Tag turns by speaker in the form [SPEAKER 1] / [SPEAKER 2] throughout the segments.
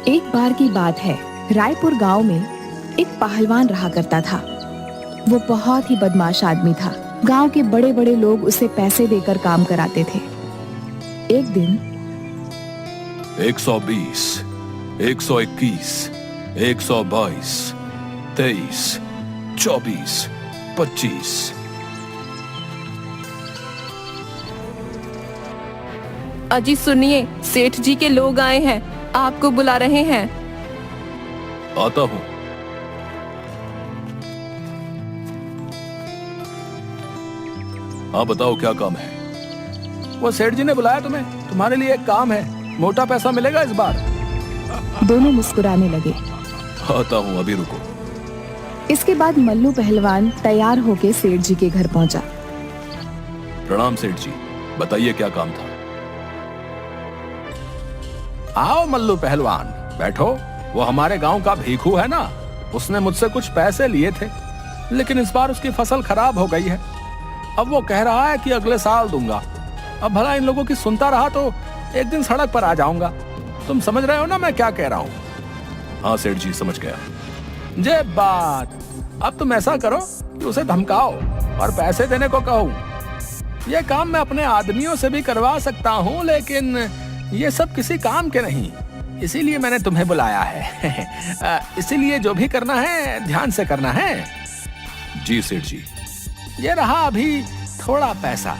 [SPEAKER 1] एक बार की बात है, रायपुर गांव में एक पहलवान रहा करता था। वो बहुत ही बदमाश आदमी था। गांव के बड़े बड़े लोग उसे पैसे देकर काम कराते थे। एक दिन
[SPEAKER 2] 120, 121, 122, 23, 24, 25।
[SPEAKER 3] अजी सुनिए, सेठ जी के लोग आए हैं, आपको बुला रहे हैं।
[SPEAKER 2] आता हूँ। हाँ बताओ, क्या काम है?
[SPEAKER 4] वो सेठ जी ने बुलाया तुम्हें, तुम्हारे लिए एक काम है, मोटा पैसा मिलेगा इस बार।
[SPEAKER 1] दोनों मुस्कुराने लगे।
[SPEAKER 2] आता हूँ, अभी रुको।
[SPEAKER 1] इसके बाद मल्लू पहलवान तैयार होके सेठ जी के घर पहुंचा।
[SPEAKER 2] प्रणाम सेठ जी, बताइए क्या काम था?
[SPEAKER 4] आओ मल्लू पहलवान, बैठो। वो हमारे गांव का भीखू है ना, उसने मुझसे कुछ पैसे लिए थे, लेकिन इस बार उसकी फसल खराब हो गई है। अब वो कह रहा है कि अगले साल दूंगा। अब भला इन लोगों की सुनता रहा तो एक दिन सड़क पर आ जाऊंगा। तुम समझ रहे हो ना मैं क्या कह रहा हूँ?
[SPEAKER 2] हाँ सेठ जी, समझ गया।
[SPEAKER 4] जे बात, अब तुम ऐसा करो कि उसे धमकाओ और पैसे देने को कहो। ये काम मैं अपने आदमियों से भी करवा सकता हूँ, लेकिन ये सब किसी काम के नहीं, इसीलिए मैंने तुम्हें बुलाया है। इसीलिए जो भी करना है ध्यान से करना है।
[SPEAKER 2] जी सेठ जी।
[SPEAKER 4] ये रहा अभी थोड़ा पैसा,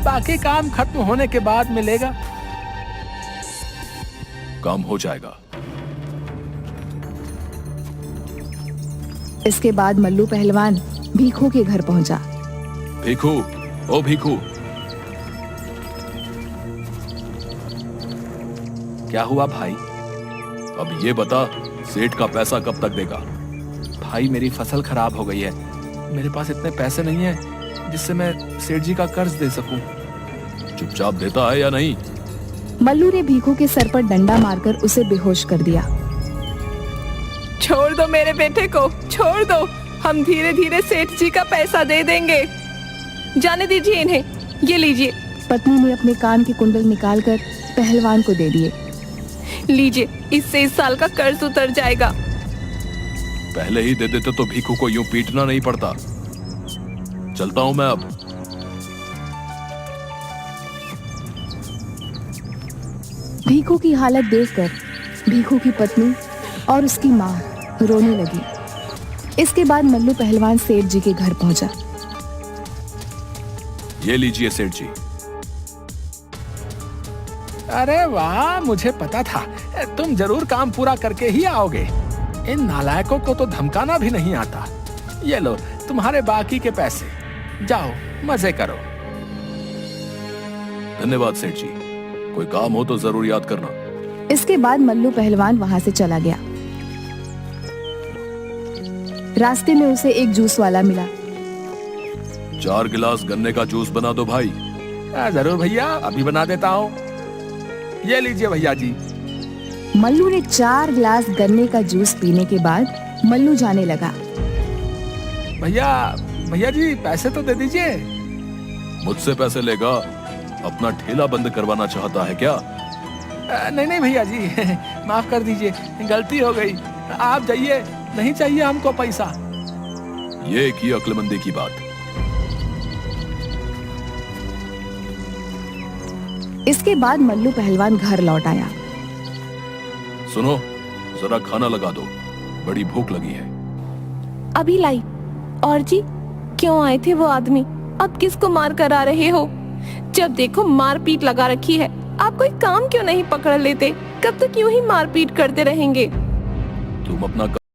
[SPEAKER 4] बाकी काम खत्म होने के बाद मिलेगा।
[SPEAKER 2] काम हो जाएगा।
[SPEAKER 1] इसके बाद मल्लू पहलवान भीखू के घर पहुंचा।
[SPEAKER 2] भीखू, ओ भीखू।
[SPEAKER 4] क्या हुआ भाई?
[SPEAKER 2] अब ये बता, सेठ का पैसा कब तक देगा?
[SPEAKER 4] भाई मेरी फसल खराब हो गई है, मेरे पास इतने पैसे नहीं है जिससे मैं सेठ जी का कर्ज दे सकूं।
[SPEAKER 2] चुपचाप देता है या नहीं?
[SPEAKER 1] मल्लू ने भीखू के सर पर डंडा मारकर उसे बेहोश कर दिया।
[SPEAKER 3] छोड़ दो मेरे बेटे को, छोड़ दो, हम धीरे धीरे सेठ जी का पैसा दे देंगे। जाने दीजिए इन्हें, ये लीजिए।
[SPEAKER 1] पत्नी ने अपने कान के कुंडल निकालकर पहलवान को दे दिए।
[SPEAKER 3] लीजिए, इससे इस साल का कर्ज उतर जाएगा।
[SPEAKER 2] पहले ही दे देते तो भीखू को यूं पीटना नहीं पड़ता। चलता हूं मैं अब।
[SPEAKER 1] भीखू की हालत देखकर भीखू की पत्नी और उसकी माँ रोने लगी। इसके बाद मल्लू पहलवान सेठ जी के घर पहुंचा।
[SPEAKER 2] ये लीजिए सेठ जी।
[SPEAKER 4] अरे वाह, मुझे पता था तुम जरूर काम पूरा करके ही आओगे। इन नालायकों को तो धमकाना भी नहीं आता। ये लो तुम्हारे बाकी के पैसे, जाओ मजे करो।
[SPEAKER 2] धन्यवाद सेठ जी, कोई काम हो तो जरूर याद करना।
[SPEAKER 1] इसके बाद मल्लू पहलवान वहां से चला गया। रास्ते में उसे एक जूस वाला मिला।
[SPEAKER 2] 4 गिलास गन्ने का जूस बना दो भाई।
[SPEAKER 4] जरूर भैया, अभी बना देता हूँ। ये लीजिए भैया जी।
[SPEAKER 1] मल्लू ने 4 गिलास गन्ने का जूस पीने के बाद मल्लू जाने लगा।
[SPEAKER 4] भैया जी, पैसे तो दे दीजिए।
[SPEAKER 2] मुझसे पैसे लेगा? अपना ठेला बंद करवाना चाहता है क्या?
[SPEAKER 4] नहीं भैया जी, माफ कर दीजिए, गलती हो गई। आप जाइए, नहीं चाहिए हमको पैसा।
[SPEAKER 2] ये की अक्लमंदी की बात।
[SPEAKER 1] इसके बाद मल्लू पहलवान घर लौट आया।
[SPEAKER 2] सुनो, जरा खाना लगा दो, बड़ी भूख लगी है।
[SPEAKER 3] अभी लाई। और जी, क्यों आए थे वो आदमी? अब किसको मार कर आ रहे हो? जब देखो मारपीट लगा रखी है। आप कोई काम क्यों नहीं पकड़ लेते? कब तक यूं ही मारपीट करते रहेंगे?
[SPEAKER 2] तुम अपना